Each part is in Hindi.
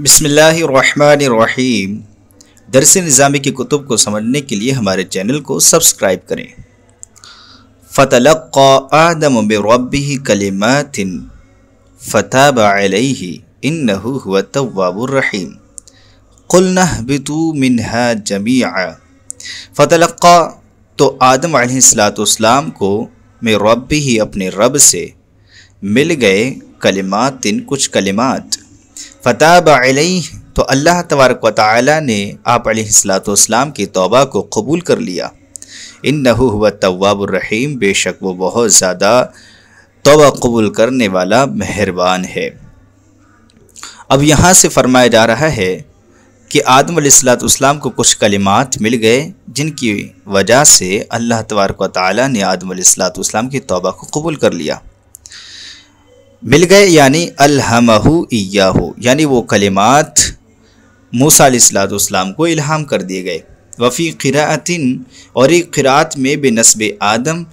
बिस्मिल्लाहिर्रहमानिर्रहीम। दरस निज़ामी की कुतुब को समझने के लिए हमारे चैनल को सब्सक्राइब करें। फ़तलक़्क़ा आदम मिन रब्बिही कलिमातिन फ़ताब अलैहि इन्नहु हुवत-तव्वाबुर रहीम। क़ुल्ना इहबितू मिन्हा जमीअ। फ़तलक़्क़ा तो आदम अलैहिस्सलाम को मिन रब्बिही अपने रब से मिल गए कलिमातिन कुछ कलिमात। फ़ताब अलैहि तो अल्लाह तबारक व तआला ने आप अलैहिस्सलाम की तौबा को कबूल कर लिया। इन्नहु हुवत-तव्वाबुर रहीम, बेशक वो बहुत ज़्यादा तौबा कबूल करने वाला मेहरबान है। अब यहाँ से फरमाया जा रहा है कि आदम अलैहिस्सलाम को कुछ कलिमात मिल गए जिनकी वजह से अल्लाह तबारक व तआला ने आदम अलैहिस्सलाम की तौबा को कबूल कर लिया। मिल गए यानी अल्हमहु इय्याहु, यानी वो कलिमात मूसा अलैहिस्सलाम को इल्हाम कर दिए गए। वफ़ी क़िराअतिन, और एक क़िराअत में बेनस्ब आदम,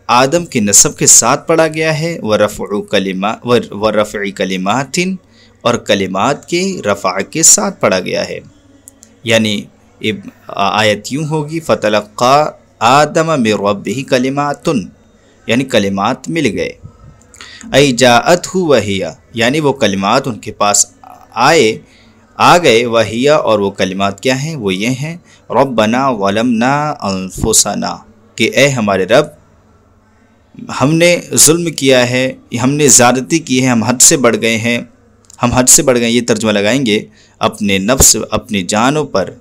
आदम के नसब के साथ पढ़ा गया है। व रफ़ई कलिमातिन, और कलिमात के रफ़ा के साथ पढ़ा गया है। यानी आयत यूँ होगी फ़तलक़्क़ा आदम मिन रब्बिही कलिमातुन, यानी कलिमात मिल गए। ऐ जाअतहु वहिया, यानी वो कलिमात उनके पास आ गए। वहिया, और वो कलिमात क्या हैं? वो ये हैं रब्बना वलमना अनफुसना, कि ए हमारे रब, हमने जुल्म किया है, हमने ज़्यादती की है, हम हद से बढ़ गए हैं, हम हद से बढ़ गए। ये तर्जुमा लगाएंगे अपने नफ्स, अपनी जानों पर,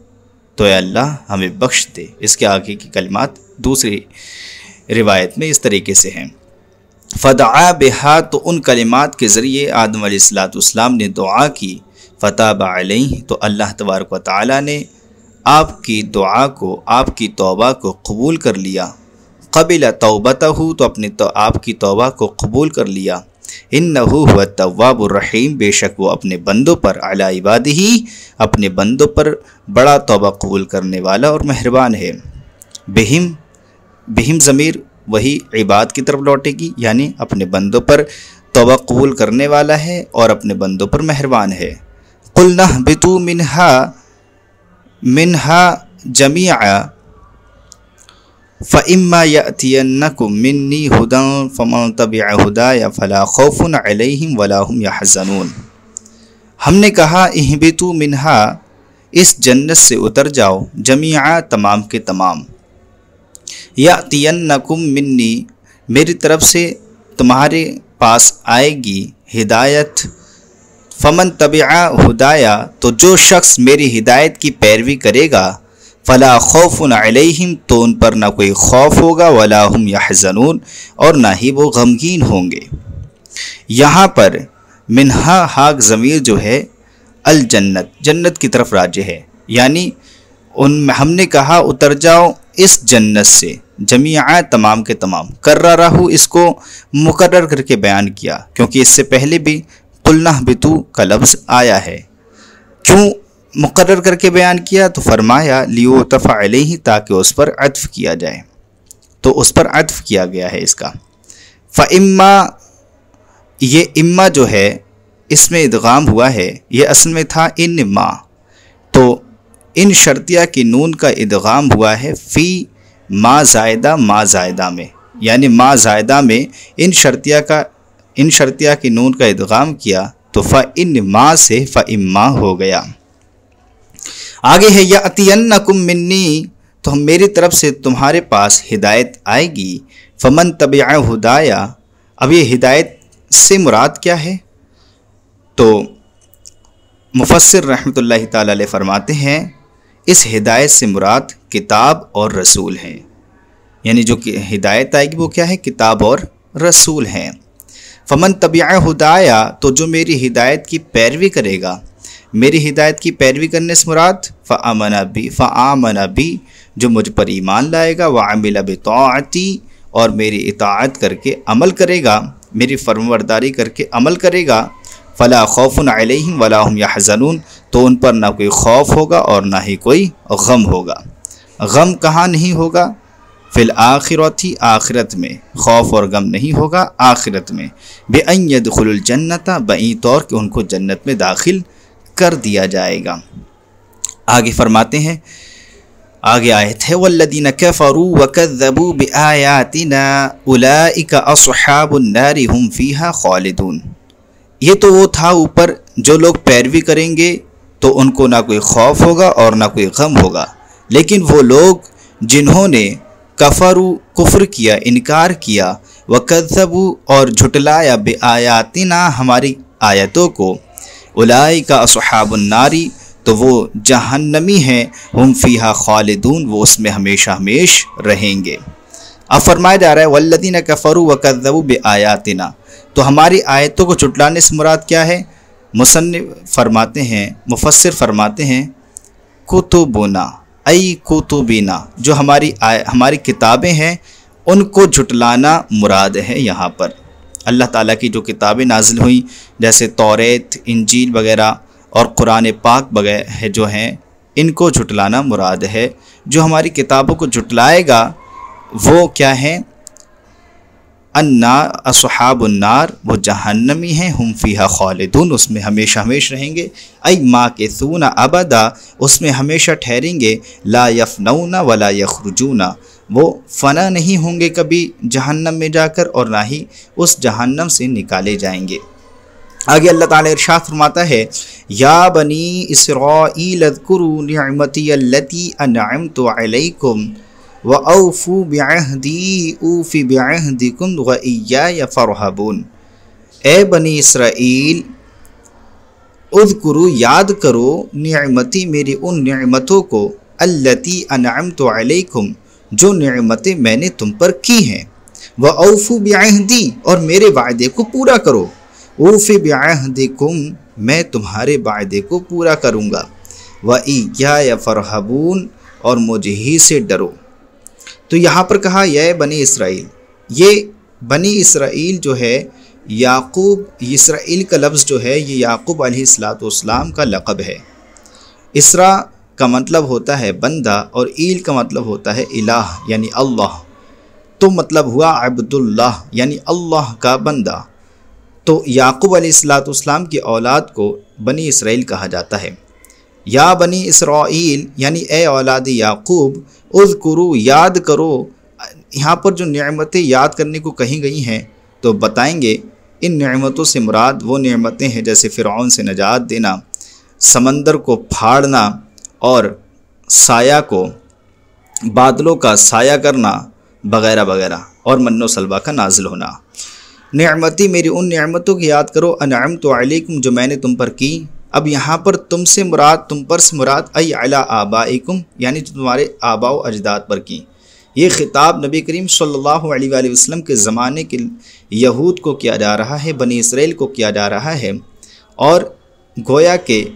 तो ए अल्लाह हमें बख्श दे। इसके आगे की कलिमात दूसरी रिवायत में इस तरीके से हैं। फ़दआ बिहा, तो उन कलिमात के ज़रिए आदम अलैहिस्सलाम ने दुआ की। फ़ताब अलैहि, तो अल्लाह तबारक व तआला ने आपकी दुआ को, आपकी तौबा को कबूल कर लिया। क़बिल तौबतहु, तो आपकी तौबा को कबूल कर लिया। इन्नहु हुवत-तव्वाबुर रहीम, बेशक वो अपने बंदों पर, अला इबादिही, अपने बंदों पर बड़ा तौबा कबूल करने वाला और मेहरबान है। बिहिम ज़मीर वही इबाद की तरफ लौटेगी, यानी अपने बंदों पर तौबा कबूल करने वाला है और अपने बंदों पर मेहरबान है। क़ुल्ना इहबितू मिन्हा जमीअ फ़इम्मा यअतियन्नकुम मिन्नी हुदन फ़मन तबिअ हुदाया फ़ला खौफ़ुन अलैहिम वला हुम यहज़नून। हमने कहा इहबितू मिन्हा, इस जन्नत से उतर जाओ, जमीअ तमाम के तमाम, यअतियन्नकुम मिन्नी, मेरी तरफ से तुम्हारे पास आएगी हिदायत। फ़मन तबिअ हुदाया, तो जो शख्स मेरी हिदायत की पैरवी करेगा, फ़ला खौफ़ुन अलैहिम, तो उन पर ना कोई खौफ होगा, वला हुम यहज़नून, और ना ही वो गमगीन होंगे। यहाँ पर मिन्हा हाक ज़मीर जो है अल जन्नत, जन्नत की तरफ राज है। यानी हमने कहा उतर जाओ इस जन्नत से, जमीअ तमाम के तमाम। कर्ररहु, इसको मुकर्रर करके बयान किया, क्योंकि इससे पहले भी क़ुल्ना इहबितू का लफ्ज़ आया है। क्यों मुकर्रर करके बयान किया? तो फरमाया लियुतफ़ा अलैहि, ताकि उस पर अत्फ़ किया जाए, तो उस पर अत्फ़ किया गया है इसका। फ़इम्मा, ये इम्मा जो है इसमें इदगाम हुआ है, ये असल में था इन्मा, तो इन शर्तिया की नून का इदगाम हुआ है फ़ी मा ज़ायदा में, यानी मा ज़ायदा में इन शर्तिया की नून का इदगाम किया, तो फ़इन्मा से फ़इम्मा हो गया। आगे है यअतियन्नकुम मिन्नी, तो मेरी तरफ से तुम्हारे पास हिदायत आएगी। फ़मन तबिअ हुदाया, अब ये हिदायत से मुराद क्या है? तो मुफस्सिर रहमतुल्लाहि ताला अलैह फरमाते हैं इस हिदायत से मुराद किताब और रसूल हैं। यानी जो कि हिदायत आएगी वो क्या है? किताब और रसूल हैं। फ़मन तबिअ हुदाया, तो जो मेरी हिदायत की पैरवी करेगा, मेरी हिदायत की पैरवी करने से मुराद फ़आमना बी, जो मुझ पर ईमान लाएगा, व अमिल बिताअती, और मेरी इताअत करके अमल करेगा, मेरी फरमाबरदारी करके अमल करेगा। फ़ला खौफ़ुन अलैहिम वला हुम यहज़नून, तो उन पर ना कोई खौफ होगा और ना ही कोई गम होगा। गम कहाँ नहीं होगा? फ़िल आखिरती, आखिरत में खौफ और गम नहीं होगा आखिरत में। बेअन यदखुलुल जन्नता, बई तौर कि उनको जन्नत में दाखिल कर दिया जाएगा। आगे फरमाते हैं, आगे आयत है, वल्लदीन कफरू वकज़्ज़बू बिआयातिना उलाइका अस्हाबुन नारि हुम फीहा खालिदून। ये तो वो था ऊपर, जो लोग पैरवी करेंगे तो उनको ना कोई खौफ होगा और ना कोई गम होगा, लेकिन वो लोग जिन्होंने कफरू कुफ्र किया, इनकार किया, वकज़्ज़बू और झुटलाया बिआयातिना हमारी आयतों को, उलाइका अस्हाबुन नारी तो वो जहन्नमी हैं, हुम फीहा खालिदून वो उसमें हमेशा हमेश रहेंगे। अब फरमाया जा रहा है वल्लदीन कफरू वकज़्ज़बू बिआयातिना, तो हमारी आयतों को झुटलाने से मुराद क्या है? मुसन्निफ फरमाते हैं, मुफस्सिर फरमाते हैं कुतुबुना ऐ कुतुबिना, जो हमारी किताबें हैं उनको झुटलाना मुराद है। यहाँ पर अल्लाह ताला की जो किताबें नाजिल हुई जैसे तौरेत, इंजील वगैरह और कुरान पाक वगैरह जो हैं, इनको झुटलाना मुराद है। जो हमारी किताबों को झुटलाएगा वो क्या है? अन्ना अस्हाबुन नार, वो जहन्नमी हैं, हुम फीहा खालिदून उसमें हमेशा हमेश रहेंगे। ऐ माकिसूना अबदा, उसमें हमेशा ठहरेंगे। ला यफनौना वला यखरुजूना, वो फ़ना नहीं होंगे कभी जहन्नम में जाकर और ना ही उस जहन्नम से निकाले जाएंगे। आगे अल्लाह ताला इरशाद फरमाता है, या बनी इसराईल अज़कुरू निअमती अल्लती अनअमतु अलैकुम व औफू बिअहदी ऊफ़ी बिअहदिकुम व इय्याया फरहबून। ए बनी इसराइल, उज़कुरू याद करो, निअमती मेरी उन निअमतों को, अल्लती अनअमतु अलैकुम जो निअमतें मैंने तुम पर की हैं, व औफू बिअहदी और मेरे वायदे को पूरा करो, ऊफ़ी बिअहदिकुम मैं तुम्हारे वायदे को पूरा करूँगा, व इय्याया फरहबून और मुझे ही से डरो। तो यहाँ पर कहा यह बनी इसराइल, ये बनी इसराइल जो है याकूब, इसराइल का लफ्ज़ जो है ये याकूब अलैहिस्सलाम का लक़ब है। इसरा का मतलब होता है बंदा और ईल का मतलब होता है इलाह यानी अल्लाह, तो मतलब हुआ अब्दुल्लाह यानी अल्लाह का बंदा। तो याकूब अलैहिस्सलाम की औलाद को बनी इसराइल कहा जाता है। या बनी इसराइल यानी ए औलाद याकूब, उज़कुरू याद करो। यहाँ पर जो नेमतें याद करने को कही गई हैं तो बताएंगे इन नेमतों से मुराद वो नेमतें हैं जैसे फ़िरऔन से नजात देना, समंदर को फाड़ना और साया को, बादलों का साया करना वगैरह वगैरह, और मन्नो सलवा का नाजिल होना। नेमती मेरी उन नेमतों की याद करो, अनअमतु अलैकुम जो मैंने तुम पर की। अब यहाँ पर तुमसे मुराद, तुम पर से मुराद ऐ अला आबाइकुम यानी जो तुम्हारे आबा व अजदाद पर की। ये खिताब नबी करीम सल्लल्लाहु अलैहि वसल्लम के ज़माने के यहूद को किया जा रहा है, बनी इसराइल को किया जा रहा है, और गोया के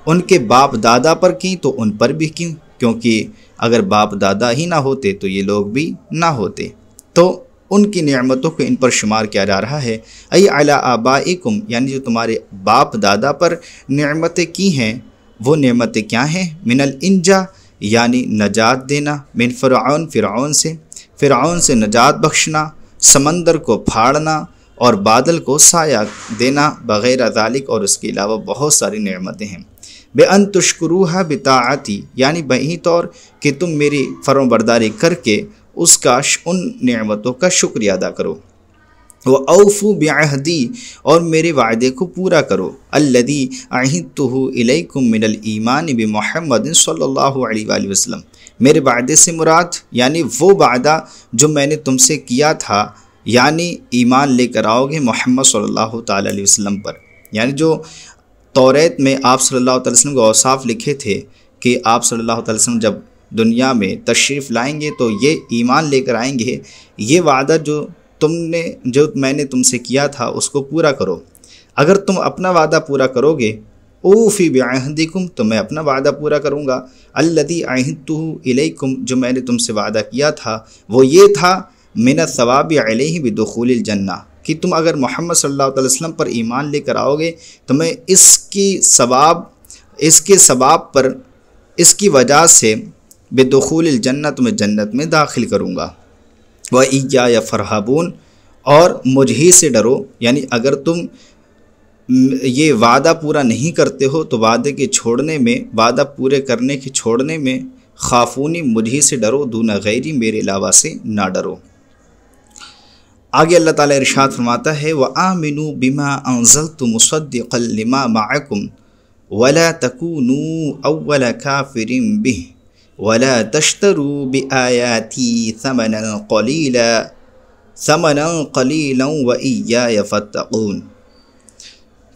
उनके बाप दादा पर की तो उन पर भी की, क्योंकि अगर बाप दादा ही ना होते तो ये लोग भी ना होते, तो उनकी नेमतों को इन पर शुमार किया जा रहा है। ऐ अला आबाइकुम यानी जो तुम्हारे बाप दादा पर नेमतें की हैं वो नेमतें क्या हैं? मिनल इंजा यानी नजात देना, मिन फ़िरऔन से नजात बख्शना, समंदर को फाड़ना और बादल को साया देना वगैरह ज़ालिक, और उसके अलावा बहुत सारी नेमतें हैं। बेअन तुश्कुरूहा बिताअती यानी बही तौर कि तुम मेरी फरमाबरदारी करके उसका उन नेमतों का शुक्रिया अदा करो। व औफू बिअहदी और मेरे वायदे को पूरा करो, अल्लदी अहिदतुहु इलैकुम मिनल ईमान बि मुहम्मद सल्लल्लाहु अलैहि वसल्लम। मेरे वायदे से मुराद यानी वो वायदा जो मैंने तुमसे किया था, यानी ईमान लेकर आओगे मोहम्मद सल्लल्लाहु ताला अलैहि वसल्लम पर। यानी जो तौरेत में आप सल्लल्लाहु अलैहि वसल्लम के औसाफ लिखे थे कि आप सल्लल्लाहु अलैहि वसल्लम जब दुनिया में तशरीफ़ लाएंगे तो ये ईमान लेकर आएंगे, ये वादा जो मैंने तुमसे किया था उसको पूरा करो। अगर तुम अपना वादा पूरा करोगे, ऊफ़ी बिअहदिकुम तो मैं अपना वादा पूरा करूँगा, अल्लदी अहिदतुहु इलैकुम जो मैंने तुमसे वादा किया था वो ये था, मिन सवाबि अलैहि बिदुखूलिल जन्ना कि तुम अगर मोहम्मद सल्लल्लाहु अलैहि वसल्लम पर ईमान लेकर आओगे तो मैं इसके सवाब पर, इसकी वजह से बेदुखूलिल जन्नत तुम्हें जन्नत में दाखिल करूँगा। व इय्याया फरहबून और मुझ ही से डरो, यानी अगर तुम ये वादा पूरा नहीं करते हो तो वादे के छोड़ने में, वादा पूरे करने के छोड़ने में खाफूनी मुझी से डरो, दूना गैरी मेरे अलावा से ना डरो। आगे अल्लाह ताला इरशाद फरमाता है व आमिनू बिमा अंज़लतु मुसद्दिक़न लिमा मअकुम वला तकूनू अव्वल काफ़िरिन बिह वला तश्तरू बिआयाती समनन क़लीलन व इय्याय फत्तक़ून।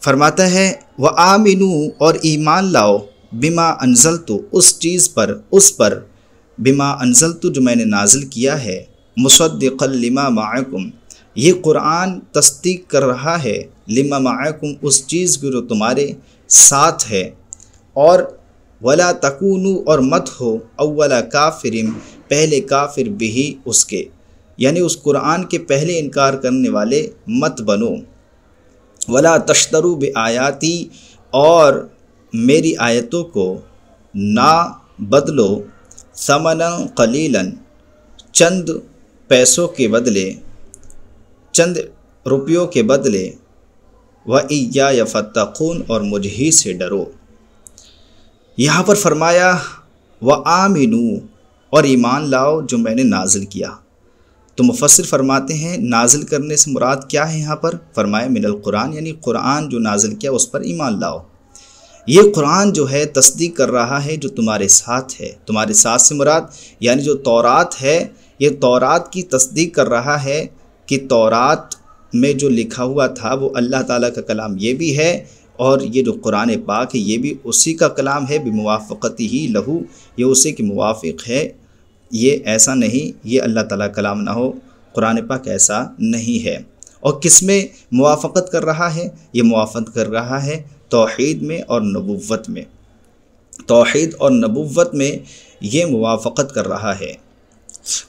फरमाता है व आमिनू और ईमान लाओ, बिमा अनज़लतु उस चीज़ पर, उस पर, बिमा अनज़लतु जो मैंने नाजिल किया है, मुसद्दिक़न लिमा मअकुम ये क़ुरआन तस्दीक कर रहा है, लिमा मअकुम उस चीज़ की जो तुम्हारे साथ है, और वला तकूनू और मत हो अव्वला काफ़िरिन पहले काफिर बिही उसके, यानी उस कुरान के पहले इनकार करने वाले मत बनो। वला तश्तरू बिआयाती और मेरी आयतों को ना बदलो, समनन कलीलन चंद पैसों के बदले, चंद रुपयों के बदले, व इय्याय फत्तक़ून और मुझ ही से डरो। यहाँ पर फरमाया व आमिनू और ईमान लाओ जो मैंने नाजिल किया। तो मुफस्सिर फरमाते हैं नाजिल करने से मुराद क्या है यहाँ पर? फरमाया मिनल कुरान, यानी कुरान जो नाजिल किया उस पर ईमान लाओ। ये कुरान जो है तस्दीक कर रहा है जो तुम्हारे साथ है। तुम्हारे साथ से मुराद यानी जो तौरात है, ये तौरात की तस्दीक कर रहा है कि तौरात में जो लिखा हुआ था वो अल्लाह ताला का कलाम ये भी है, और ये जो कुरान पाक है ये भी उसी का कलाम है, बिमुवाफ़क़तिही लहू, ये उसी के मुवाफ़िक़ है। ये ऐसा नहीं ये अल्लाह ताला कलाम ना हो, कुरान पाक ऐसा नहीं है। और किस में मुवाफ़क़त कर रहा है? ये मुवाफ़क़त कर रहा है तौहीद में और नबुव्वत में। तौहीद और नबुव्वत में ये मुवाफ़क़त कर रहा है।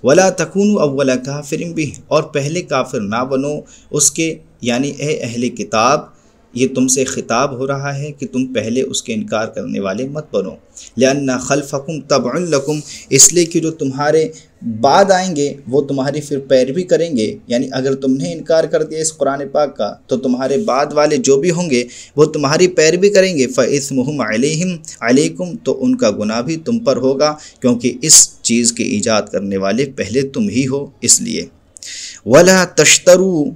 वला तकूनु अव्वला काफ़िरिन बिह और पहले काफिर ना बनो उसके, यानी ए अहले किताब, ये तुमसे ख़िताब हो रहा है कि तुम पहले उसके इनकार करने वाले मत बनो। लिअन्ना खल्फ़कुम तबअन लकुम, इसलिए कि जो तुम्हारे बाद आएंगे वो तुम्हारी फिर पैरवी करेंगे। यानी अगर तुमने इनकार कर दिया इस कुरान पाक का तो तुम्हारे बाद वाले जो भी होंगे वो तुम्हारी पैरवी करेंगे। फ़इस्मुहुम अलैहिम अलैकुम, तो उनका गुनाह भी तुम पर होगा, क्योंकि इस चीज़ के ईजाद करने वाले पहले तुम ही हो। इसलिए वला तश्तरू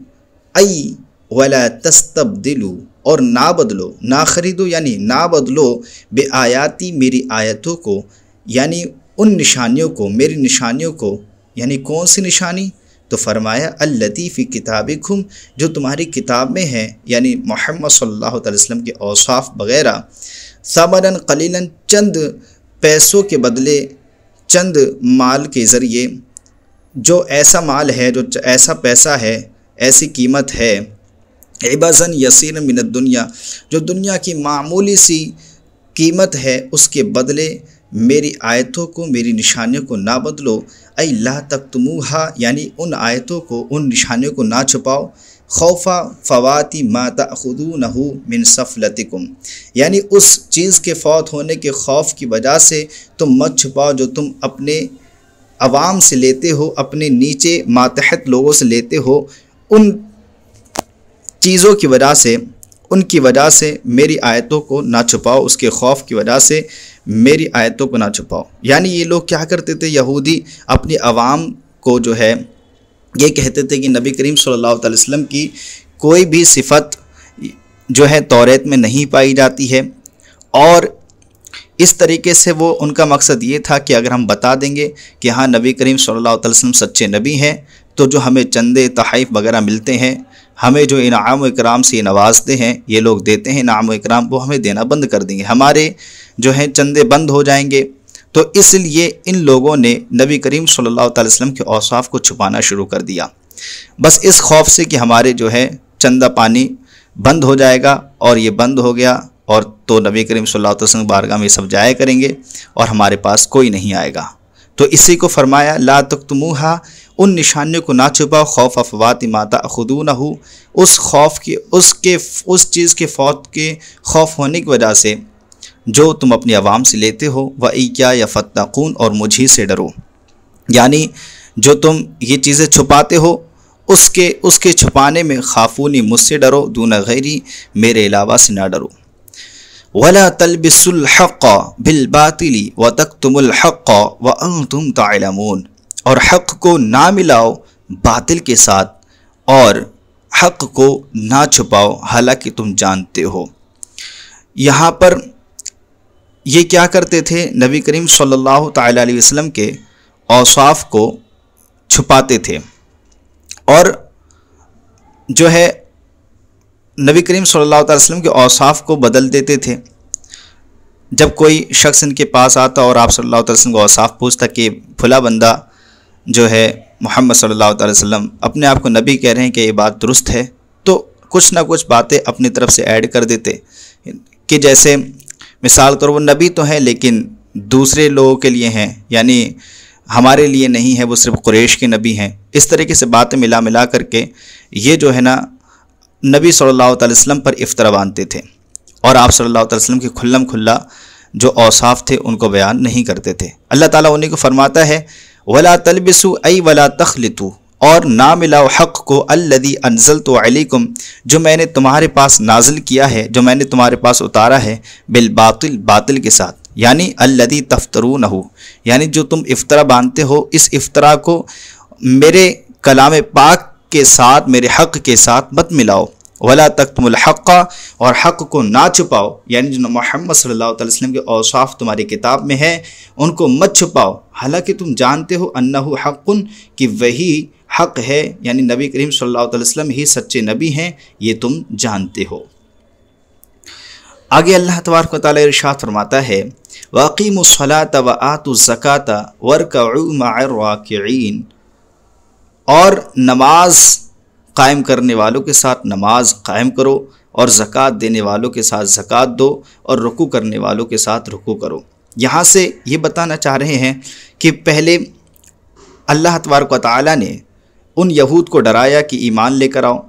आई वला तस्तब्दिलू और ना बदलो, ना ख़रीदो यानी ना बदलो, बेआयाती मेरी आयतों को, यानी उन निशानियों को, मेरी निशानियों को। यानी कौन सी निशानी? तो फरमाया अल्लती फ़ी किताबिकुम, जो तुम्हारी किताब में है, यानी मोहम्मद सल्लल्लाहु अलैहि वसल्लम के औसाफ वग़ैरह। समरन कलीलन चंद पैसों के बदले, चंद माल के ज़रिए, जो ऐसा माल है, जो ऐसा पैसा है, ऐसी कीमत है, इबज़न यसीर मिनद दुनिया, जो दुनिया की मामूली सी कीमत है, उसके बदले मेरी आयतों को, मेरी निशानियों को ना बदलो। ऐ ला तक्तुमूहा, यानी उन आयतों को, उन निशानियों को ना छुपाओ। खौफा फ़वाती मा तअख़ुदूनहु मिन सफ़लतिकुम, यानी उस चीज़ के फ़ौत होने के खौफ की वजह से तुम मत छुपाओ जो तुम अपने अवाम से लेते हो, अपने नीचे मातहत लोगों से लेते हो। उन चीज़ों की वजह से, उनकी वजह से मेरी आयतों को ना छुपाओ, उसके खौफ की वजह से मेरी आयतों को ना छुपाओ। यानी ये लोग क्या करते थे, यहूदी अपनी आवाम को जो है ये कहते थे कि नबी करीम सल्लल्लाहु अलैहि वसल्लम की कोई भी सिफ़त जो है तौरात में नहीं पाई जाती है, और इस तरीके से वो, उनका मकसद ये था कि अगर हम बता देंगे कि हाँ नबी करीम सल्लल्लाहु अलैहि वसल्लम सच्चे नबी हैं, तो जो हमें चंदे तहफ़ वगैरह मिलते हैं, हमें जो इनाम व इकराम से नवाजते हैं, ये लोग देते हैं इनाम व इकराम, वो हमें देना बंद कर देंगे, हमारे जो है चंदे बंद हो जाएंगे। तो इसलिए इन लोगों ने नबी करीम सल्लल्लाहु अलैहि वसल्लम के औसाफ को छुपाना शुरू कर दिया, बस इस खौफ से कि हमारे जो है चंदा पानी बंद हो जाएगा। और ये बंद हो गया, और तो नबी करीम सल्लल्लाहु अलैहि वसल्लम बारगाह में सब जाया करेंगे और हमारे पास कोई नहीं आएगा। तो इसी को फरमाया ला तक्तुमूहा, उन निशानियों को ना छुपाओ। खौफ अफवात मा तअख़ुदूनहु, उस खौफ की, उस चीज़ के फौत के खौफ होने की वजह से जो तुम अपनी आवाम से लेते हो। व इय्याय फत्तक़ून और मुझी से डरो, यानी जो तुम ये चीज़ें छुपाते हो उसके छुपाने में खाफूनी मुझसे डरो, दूना गैरी मेरे अलावा से ना डरो। वला तलबिसुल हक़ बिल बातिली व तक्तुमुल हक़ व अंतुम तालमून, और हक़ को ना मिलाओ बातिल के साथ और हक़ को ना छुपाओ हालांकि तुम जानते हो। यहाँ पर ये क्या करते थे, नबी करीम सल्लल्लाहु ताला अलैहि वसल्लम के औसाफ को छुपाते थे और जो है नबी करीम सल्लल्लाहु अलैहि वसल्लम के औसाफ को बदल देते थे। जब कोई शख्स इनके पास आता और आप सल्लल्लाहु अलैहि वसल्लम को औसाफ पूछता कि फला बंदा जो है मोहम्मद सल्लल्लाहु अलैहि वसल्लम अपने आप को नबी कह रहे हैं कि ये बात दुरुस्त है, तो कुछ ना कुछ बातें अपनी तरफ से ऐड कर देते कि जैसे मिसाल तौर वो नबी तो है लेकिन दूसरे लोगों के लिए हैं, यानी हमारे लिए नहीं है, वो सिर्फ कुरैश के नबी हैं। इस तरीके से बातें मिला मिला करके ये जो है ना नबी सल्लल्लाहु अलैहि वसल्लम पर इफ्तरा बांधते थे और आप सल्लल्लाहु अलैहि वसल्लम के खुल्लम खुल्ला जो औसाफ थे उनको बयान नहीं करते थे। अल्लाह ताला उन्हीं को फरमाता है वला तलबिसु ऐ वला तखलितु, और ना मिलाओ हक़ को अल्लज़ी अंज़लतु अलैकुम, जो मैंने तुम्हारे पास नाजिल किया है, जो मैंने तुम्हारे पास उतारा है, बिल बातिल, बातिल के साथ, यानी अल्लज़ी तफ्तरूनहु, यानी जो तुम इफ्तरा बांधते हो, इस इफ्तरा को मेरे कलाम पाक के साथ, मेरे हक़ के साथ मत मिलाओ। वला तक्तुमुल हक़्क़, और हक़ को ना छुपाओ, यानी जो मोहम्मद सल्लल्लाहु अलैहि वसल्लम के औसाफ तुम्हारी किताब में है उनको मत छुपाओ, हालांकि तुम जानते हो अन्नहु हक़्क़ुन, कि वही हक़ है, यानी नबी करीम सल्लल्लाहु अलैहि वसल्लम ही सच्चे नबी हैं, ये तुम जानते हो। आगे अल्लाह तबारक व तआला इरशाद फरमाता है वअक़ीमुस्सलात व आतुज़्ज़कात वरकऊ मअर राकिईन, और नमाज कायम करने वालों के साथ नमाज कायम करो और ज़कात देने वालों के साथ ज़कात दो और रुकू करने वालों के साथ रुकू करो। यहाँ से ये बताना चाह रहे हैं कि पहले अल्लाह तबारक व तआला ने उन यहूद को डराया कि ईमान लेकर आओ।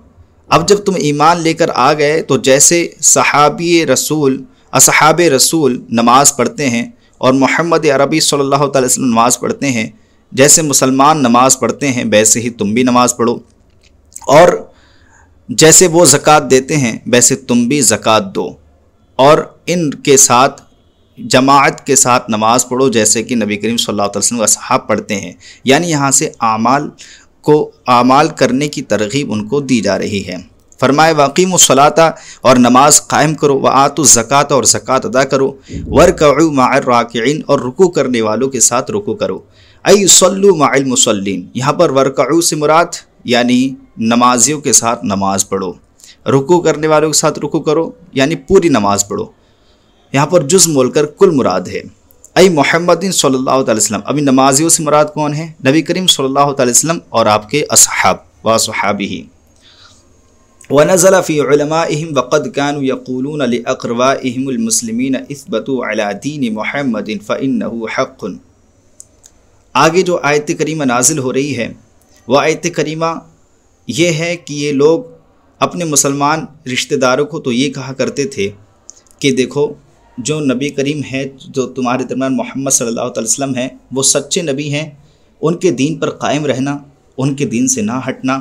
अब जब तुम ईमान लेकर आ गए तो जैसे असहाबे रसूल नमाज़ पढ़ते हैं और मोहम्मद अरबी सल्लल्लाहु अलैहि वसल्लम नमाज़ पढ़ते हैं, जैसे मुसलमान नमाज़ पढ़ते हैं वैसे ही तुम भी नमाज़ पढ़ो, और जैसे वो ज़कात देते हैं वैसे तुम भी ज़कात दो, और इनके साथ जमाअत के साथ नमाज़ पढ़ो जैसे कि नबी करीम सल्लल्लाहु अलैहि वसल्लम असहाब पढ़ते हैं। यानी यहाँ से आमाल करने की तरगीब उनको दी जा रही है। फरमाए वक़ीमुस्सलाता, और नमाज कायम करो, व आतुज़्ज़कात, और ज़कात अदा करो, वरकऊ मअर राकिईन, और रुकू करने वालों के साथ रुकू करो। ऐ सल्लू मअल मुसल्लीन, यहाँ पर वरकऊ से मुराद यानी नमाजियों के साथ नमाज पढ़ो, रुकू करने वालों के साथ रुकू करो यानी पूरी नमाज पढ़ो। यहाँ पर जुज़ बोलकर कुल मुराद है। ऐ मोहम्मदिन सल्लल्लाहु अलैहि वसल्लम, अभी नमाजियों से मुराद कौन है? नबी करीम सल्लल्लाहु अलैहि वसल्लम और आपके असहाब व सहाबिही। व नज़ल फ़ी उलमाइहिम वक़द कानू यक़ूलून लिअक़रवाइहिमुल मुस्लिमीन इस्बतू अला दीन मुहम्मदिन फ़इन्नहु हक़्क़ुन। आगे जो आयत करीमा नाजिल हो रही है वह आयत करीमा ये है कि ये लोग अपने मुसलमान रिश्तेदारों को तो ये कहा करते थे कि देखो जो नबी करीम है, जो तुम्हारे दरमियान मोहम्मद सल्लल्लाहु अलैहि वसल्लम हैं, वो सच्चे नबी हैं, उनके दीन पर कायम रहना, उनके दीन से ना हटना,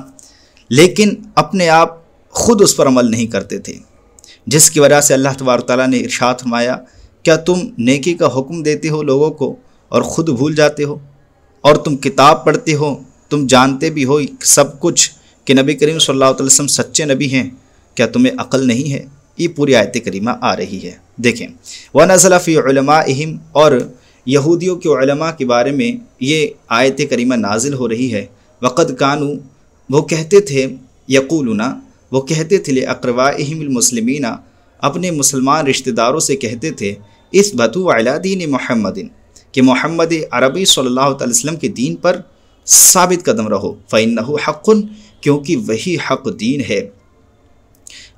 लेकिन अपने आप ख़ुद उस पर अमल नहीं करते थे, जिसकी वजह से अल्लाह तबारक तआला ने इरशाद फरमाया क्या तुम नेकी का हुक्म देते हो लोगों को और ख़ुद भूल जाते हो, और तुम किताब पढ़ते हो, तुम जानते भी हो सब कुछ कि नबी करीम सल्लल्लाहु अलैहि वसल्लम सच्चे नबी हैं, क्या तुम्हें अक़ल नहीं है? ये पूरी आयत करीमा आ रही है। देखें व नज़ल फ़ी उलमाइहिम, और यहूदियों के उलमा के बारे में ये आयत करीमा नाजिल हो रही है। वक़द कानू, वो कहते थे, यक़ूलूना, वो कहते थे, लिअक़रवाइहिमुल मुस्लिमीना, अपने मुसलमान रिश्तेदारों से कहते थे, इस्बतू अला दीन मुहम्मदिन, कि मोहम्मद अरबी सल्लल्लाहु अलैहि वसल्लम के दीन पर साबित कदम रहो, फ़इन्नहु हक़्क़ुन, क्योंकि वही हक़ दीन है।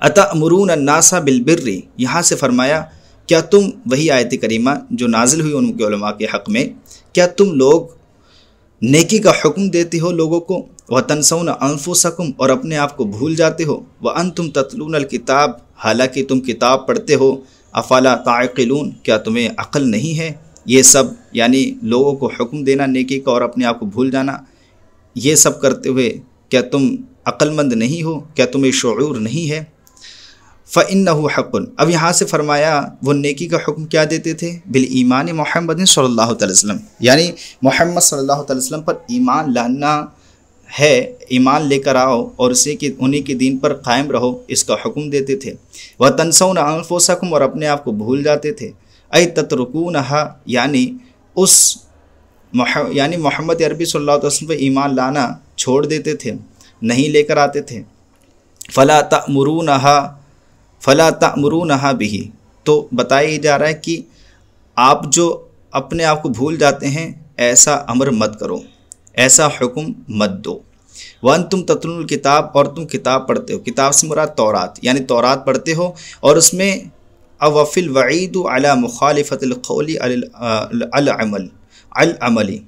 अतअमुरून अन्नासा बिलबिर्रि, यहाँ से फरमाया क्या तुम, वही आयत करीमा जो नाजिल हुई उनके उलमा के हक़ में, क्या तुम लोग नेकी का हुक्म देते हो लोगों को, व तनसौन अनफुसकुम, और अपने आप को भूल जाते हो, व अंतुम ततलूनल किताब, हालांकि तुम किताब पढ़ते हो, अफला ताक़िलून, क्या तुम्हें अक़ल नहीं है? ये सब यानी लोगों को हुक्म देना नेकी का और अपने आप को भूल जाना, ये सब करते हुए क्या तुम अक्लमंद नहीं हो, क्या तुम्हें शऊर नहीं है? फ़इन्नहु हक़्क़ुन। अब यहाँ से फरमाया वो नेकी का हुक्म क्या देते थे? बिल ईमान मोहम्मद सल्लल्लाहु अलैहि वसल्लम, यानी मोहम्मद सल्लल्लाहु अलैहि वसल्लम पर ईमान लाना है, ईमान लेकर आओ और उसे कि उन्हीं के दीन पर कायम रहो, इसका हुक्म देते थे। व तनसौना अनफुसकुम, और अपने आप को भूल जाते थे। ऐ ततरुकूनहा, यानी मोहम्मद अरबी सल्लल्लाहु अलैहि वसल्लम पर ईमान लाना छोड़ देते थे, नहीं लेकर आते थे। फ़ला तअमुरूनहा बिही, तो बताया जा रहा है कि आप जो अपने आप को भूल जाते हैं ऐसा अमर मत करो, ऐसा हुक्म मत दो। वन तुम ततलुल किताब, और तुम किताब पढ़ते हो, किताब से मुराद तौरात, यानी तौरात पढ़ते हो और उसमें अवफिल वईदु अला मुखालिफतिल क़ौली अल अमली,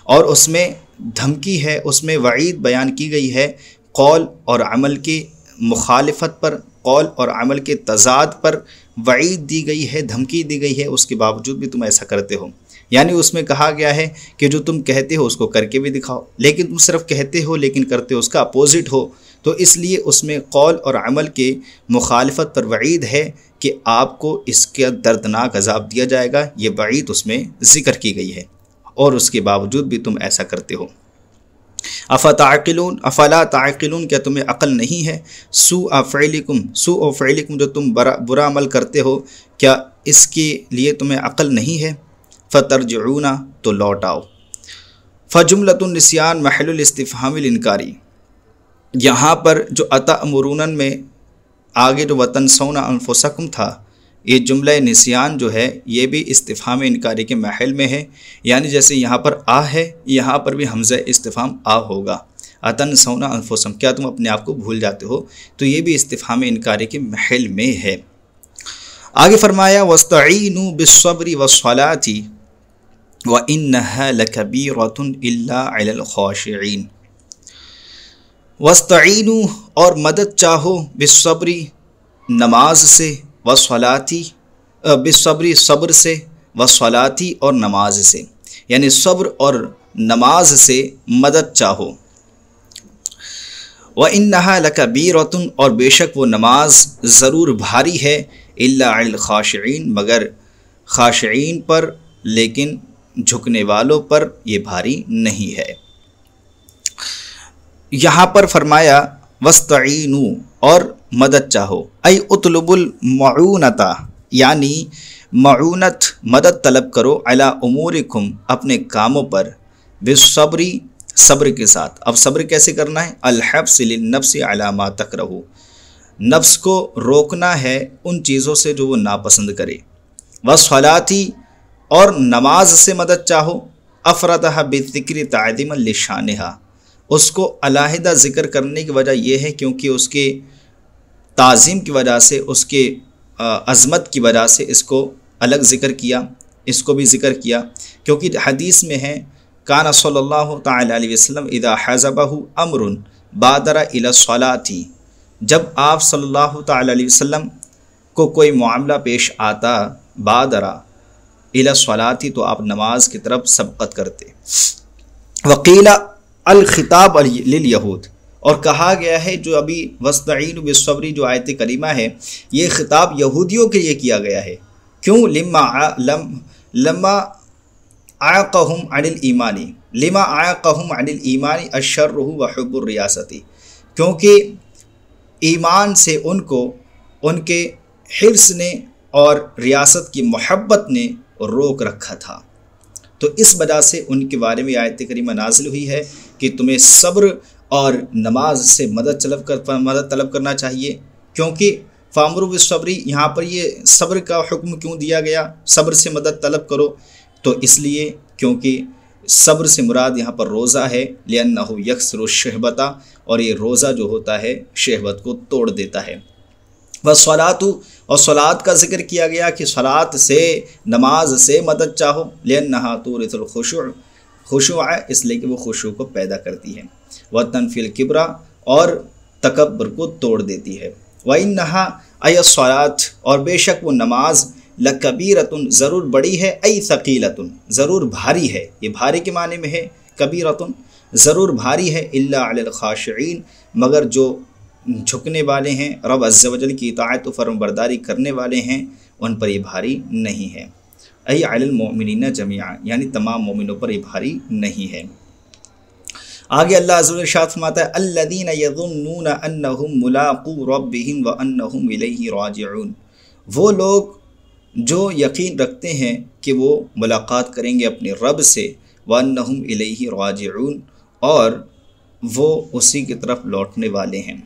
और उसमें धमकी है, उसमें वईद बयान की गई है कौल और अमल की मुखालिफत पर, कौल और अमल के तज़ाद पर वईद दी गई है, धमकी दी गई है, उसके बावजूद भी तुम ऐसा करते हो। यानी उसमें कहा गया है कि जो तुम कहते हो उसको करके भी दिखाओ, लेकिन तुम सिर्फ कहते हो लेकिन करते हो उसका अपोजिट हो, तो इसलिए उसमें कौल और अमल के मुखालिफत पर वईद है कि आपको इसका दर्दनाक अजाब दिया जाएगा, ये वईद उसमें ज़िक्र की गई है, और उसके बावजूद भी तुम ऐसा करते हो। अफ़ला ताक़िलून, क्या तुम्हें अक़ल नहीं है? सूअ फ़इलिकुम, जो तुम बुरा अमल करते हो, क्या इसके लिए तुम्हें अक़ल नहीं है? फ़तरजिऊना, तो लौट आओ। फ़जुमलतुन निस्यान महलुल इस्तिफ़हामिल इनकारी, यहाँ पर जो अतअमुरून में आगे जो वतनसौना अनफुसकुम था, ये जुमला निस्यान जो है ये भी इस्तिफ़हाम इनकारी के महल में है, यानी जैसे यहाँ पर आ है, यहाँ पर भी हमज़ा इस्तिफ़हाम आ होगा। अतनसौना अनफुसकुम, क्या तुम अपने आप को भूल जाते हो, तो ये भी इस्तिफ़हाम इनकारी के महल में है। आगे फरमाया वस्तईनु बिस्सब्रि वस्सलाति व इन्नहा लकबीरतुन इल्ला अलल खाशिईन। वस्तईनु, और मदद चाहो, बिस्सब्रि, नमाज से, वस्सलाती, बिस्सब्रि, सब्र से, वस्सलाती, और नमाज से, यानी सब्र और नमाज से मदद चाहो। व इन्नहा लकबीरतुन, और बेशक वो नमाज ज़रूर भारी है, इल्ला अल खाशिईन, मगर खाशिईन पर, लेकिन झुकने वालों पर ये भारी नहीं है। यहाँ पर फरमाया वस्तईनु, और मदद चाहो, ऐ उतलुबुल मऊनता, यानी मऊनत, मदद तलब करो, अला उमूरिकुम, अपने कामों पर, बिस्सब्री, सब्र के साथ। अब सब्र कैसे करना है? अल-हब्स लिन-नफ्स अला मा तकरहु, नफ्स को रोकना है उन चीज़ों से जो वो नापसंद करे। वस्सलाती, और नमाज से मदद चाहो, अफरदहा बिज़िक्रि ताज़ीमन लिशानिहा, उसको अलहदा ज़िक्र करने की वजह यह है क्योंकि उसके ताज़ीम की वजह से, उसके अज़मत की वजह से इसको अलग ज़िक्र किया, इसको भी ज़िक्र किया, क्योंकि हदीस में है काना सल्लल्लाहु तआला अलैहि वसल्लम इदा हज़बहु अम्रुन बादरा इला सलाती, जब आप सल्लल्लाहु तआला अलैहि वसल्लम को कोई मामला पेश आता, बादरा इला सलाती, तो आप नमाज की तरफ सबक़त करते। वकीला अल खिताब लिल यहूद, और कहा गया है जो अभी वस्तईनु बिस्सब्री जो आयत करीमा है, ये खिताब यहूदियों के लिए किया गया है। क्यों? लम्मा आक़हुम अनिल ईमानी, लिमा आक़हुम अनिल ईमानी अशर्रुहु व हुब्बुर रियासती, क्योंकि ईमान से उनको उनके हिर्स ने और रियासत की मोहब्बत ने रोक रखा था। तो इस वजह से उनके बारे में आयत करीमा नाज़िल हुई है कि तुम्हें सब्र और नमाज से मदद तलब करना चाहिए। क्योंकि फ़ामरू बिस्सब्री, यहाँ पर ये सब्र का हुक्म क्यों दिया गया? सब्र से मदद तलब करो, तो इसलिए क्योंकि सब्र से मुराद यहाँ पर रोज़ा है, लिअन्नहु यक्सरु शहबता, और ये रोज़ा जो होता है शहवत को तोड़ देता है। वस्सलातु, और सलात का जिक्र किया गया कि सलात से, नमाज से मदद चाहो, लिअन्नहा तुरिथुल खुशू, खुशू है इसलिए कि वो खुशू को पैदा करती है। व तनफिल किब्रा, और तकब्बर को तोड़ देती है। व इन्नहा अयस्सलात, और बेशक वो नमाज, लकबीरतुन, ज़रूर बड़ी है, अय सकीलतुन, ज़रूर भारी है। ये भारी के माने में है, कबीरतुन, ज़रूर भारी है, इल्ला अलल खाशिईन, मगर जो झुकने वाले हैं, रब अज़्ज़ व जल की इताअत व फरमाबरदारी करने वाले हैं, उन पर ये भारी नहीं है। अय अलल मोमिनीन जमीआ, यानी तमाम मोमिनों पर ये भारी नहीं है। आगे अल्लाह अज़्ज़ व जल इरशाद फरमाता है, अल्लज़ीना यज़ुन्नूना अन्नहुम मुलाक़ू रब्बिहिम व अन्नहुम इलैहि राजिऊन, वो लोग जो यकीन रखते हैं कि वो मुलाकात करेंगे अपने रब से, व अन्नहुम इलैहि राजिऊन, और वो उसी की तरफ लौटने वाले हैं।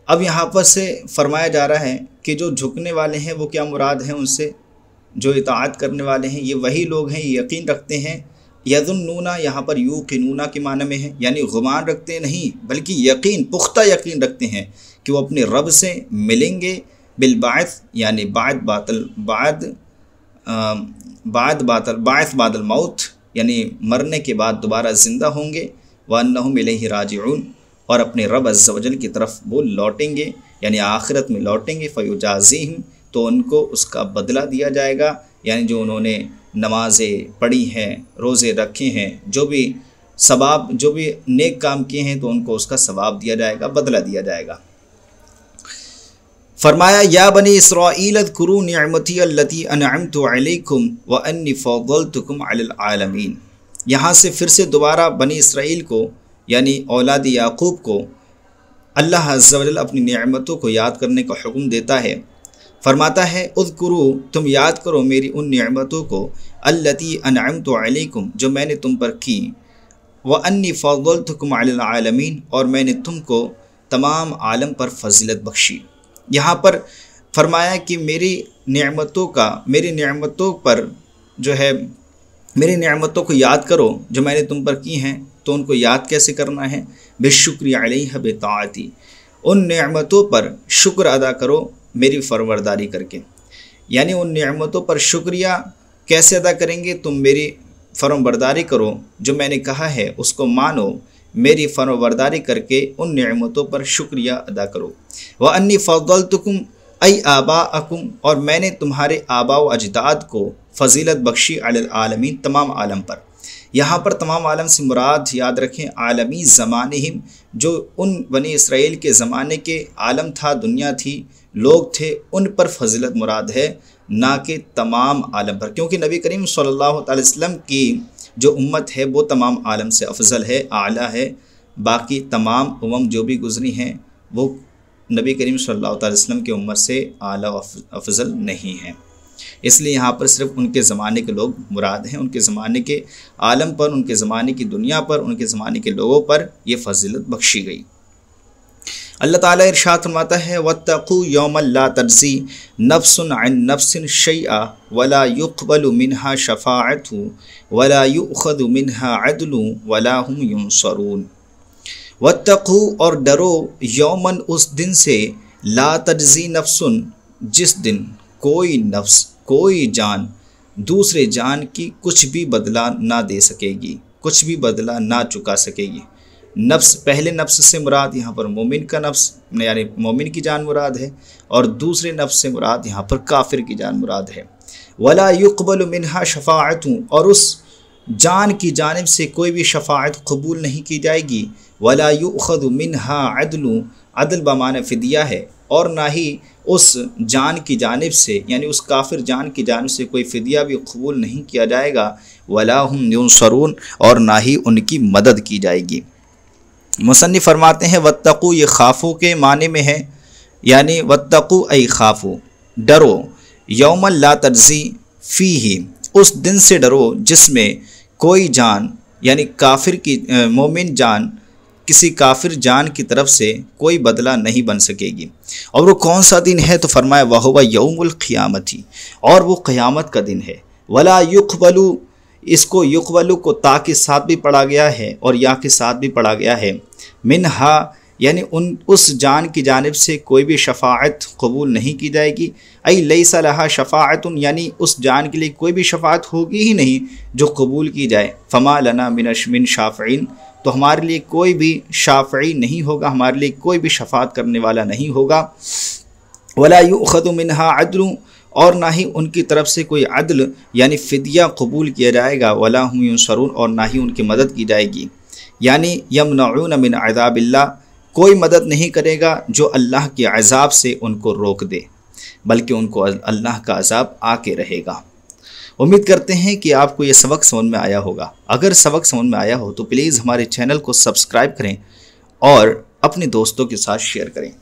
अब यहाँ पर से फरमाया जा रहा है कि जो झुकने वाले हैं वो क्या मुराद है उनसे, जो इताअत करने वाले हैं ये वही लोग हैं, ये यकीन रखते हैं। यज़ुन्नूना यहाँ पर यूक़िनूना के माने में है, यानी गुमान रखते नहीं बल्कि यकीन, पुख्ता यकीन रखते हैं कि वो अपने रब से मिलेंगे, बिलबाअथ, यानी बाअथ बादल मौत, यानी मरने के बाद दोबारा ज़िंदा होंगे। व अन्नहुम इलैहि राजिऊन, और अपने रब अज़्ज़ व जल की तरफ वो लौटेंगे, यानी आखिरत में लौटेंगे। फ़युजाज़ीहिम, तो उनको उसका बदला दिया जाएगा, यानी जो उन्होंने नमाज़ें पढ़ी हैं, रोज़े रखे हैं, जो भी सवाब, जो भी नेक काम किए हैं, तो उनको उसका सवाब दिया जाएगा, बदला दिया जाएगा। फरमाया, या बनी इसराईल अज़्कुरू निअमती अल्लती अनअमतु अलैकुम व अन्नी फ़द्दलतुकुम अलल आलमीन। यहाँ से फिर से दोबारा बनी इसराइल को, यानी औलाद याकूब को, अल्लाह अज़्ज़ व जल अपनी निअमतों को याद करने का हुक्म देता है। फरमाता है, उज़्कुरू, तुम याद करो मेरी उन निअमतों को, अल्लती अनअमतु अलैकुम, जो मैंने तुम पर की, व अन्नी फ़द्दलतुकुम अलल आलमीन, और मैंने तुमको तमाम आलम पर फजीलत बख्शी। यहाँ पर फरमाया कि मेरी निअमतों पर जो है, मेरी निअमतों को याद करो जो मैंने तुम पर की हैं। तो उनको याद कैसे करना है, बिश्शुक्रि अलैहा बिताअती, उन निअमतों पर शुक्र अदा करो मेरी फरमाबरदारी करके। यानी उन निअमतों पर शुक्रिया कैसे अदा करेंगे, तुम मेरी फरमाबरदारी करो, जो मैंने कहा है उसको मानो, मेरी फरमाबरदारी करके उन निअमतों पर शुक्रिया अदा करो। व अन्नी फ़द्दलतुकुम अय आबाअकुम, और मैंने तुम्हारे आबा व अजदाद को फ़जीलत बख्शी अलल आलमीन, तमाम आलम पर। यहाँ पर तमाम आलम से मुराद याद रखें आलमी ज़मानिहिम, जो उन बनी इसराइल के ज़माने के आलम था, दुनिया थी, लोग थे, उन पर फजीलत मुराद है, ना कि तमाम आलम पर, क्योंकि नबी करीम सल्लल्लाहु अलैहि वसल्लम की जो उम्मत है वो तमाम आलम से अफजल है, आला है। बाकी तमाम उम्म जो भी गुज़री हैं वो नबी करीम सल्लल्लाहु अलैहि वसल्लम की उम्मत से आला अफजल नहीं है। इसलिए यहाँ पर सिर्फ उनके ज़माने के लोग मुराद हैं, उनके ज़माने के आलम पर, उनके ज़माने की दुनिया पर, उनके ज़माने के लोगों पर ये फजीलत बख्शी गई। अल्लाह ताला इरशाद फरमाता है, वत्तक़ू यौमन ला तज्ज़ी नफ्सुन अन नफ्सिन शैआ वला युक़बलु मिन्हा शफ़ाअतु वला युअख़ज़ु मिन्हा अदलु वला हुम युनसरून। वत्तक़ू, और डरो, यौमन, उस दिन से, ला तज्ज़ी नफ्सुन, जिस दिन कोई नफ्स, कोई जान दूसरे जान की कुछ भी बदला ना दे सकेगी, कुछ भी बदला ना चुका सकेगी। नफ्स, पहले नफ्स से मुराद यहाँ पर मोमिन का नफ्स, यानी मोमिन की जान मुराद है, और दूसरे नफ्स से मुराद यहाँ पर काफिर की जान मुराद है। वला युक़बलु मिन्हा शफ़ाअतु, और उस जान की जानिब से कोई भी शफ़ाअत कबूल नहीं की जाएगी। वला युअख़ज़ु मिन्हा अदलु, अदल बमाने फ़िदिया है, और ना ही उस जान की जानिब से, यानी उस काफिर जान की जानिब से कोई फ़िदिया भी कबूल नहीं किया जाएगा। वला हुम युनसरून, और ना ही उनकी मदद की जाएगी। मुसन्निफ़ फरमाते हैं, वत्तक़ू, ये खाफू के माने में है, यानी वत्तक़ू अय खाफू, डरो, यौमन ला तज्ज़ी फ़ीही, उस दिन से डरो जिसमें कोई जान, यानी काफिर की, मोमिन जान किसी काफिर जान की तरफ से कोई बदला नहीं बन सकेगी। और वो कौन सा दिन है, तो फरमाया, वहुवा यौमुल क़ियामती, और वो क़यामत का दिन है। वला युक़बलु, इसको युक़बलु को ता के साथ भी पढ़ा गया है और या के साथ भी पढ़ा गया है। मिन्हा, यानी उस जान की जानिब से कोई भी शफ़ाअत कबूल नहीं की जाएगी। अई लैसा लहा शफ़ाअतुन, यानी उस जान के लिए कोई भी शफ़ाअत होगी ही नहीं जो कबूल की जाए। फ़मा लना मिन शाफ़ईन, तो हमारे लिए कोई भी शाफ़ई नहीं होगा, हमारे लिए कोई भी शफ़ाअत करने वाला नहीं होगा। वला युअख़ज़ु मिन्हा अदलु, और ना ही उनकी तरफ से कोई अदल यानी फ़िदिया कबूल किया जाएगा। वला हुम युनसरून, और ना ही उनकी मदद की जाएगी। यानी यमनऊन मिन अज़ाबिल्लाह, कोई मदद नहीं करेगा जो अल्लाह के अज़ाब से उनको रोक दे, बल्कि उनको अल्लाह का अज़ाब आके रहेगा। उम्मीद करते हैं कि आपको ये सबक समझ में आया होगा। अगर सबक समझ में आया हो तो प्लीज़ हमारे चैनल को सब्सक्राइब करें और अपने दोस्तों के साथ शेयर करें।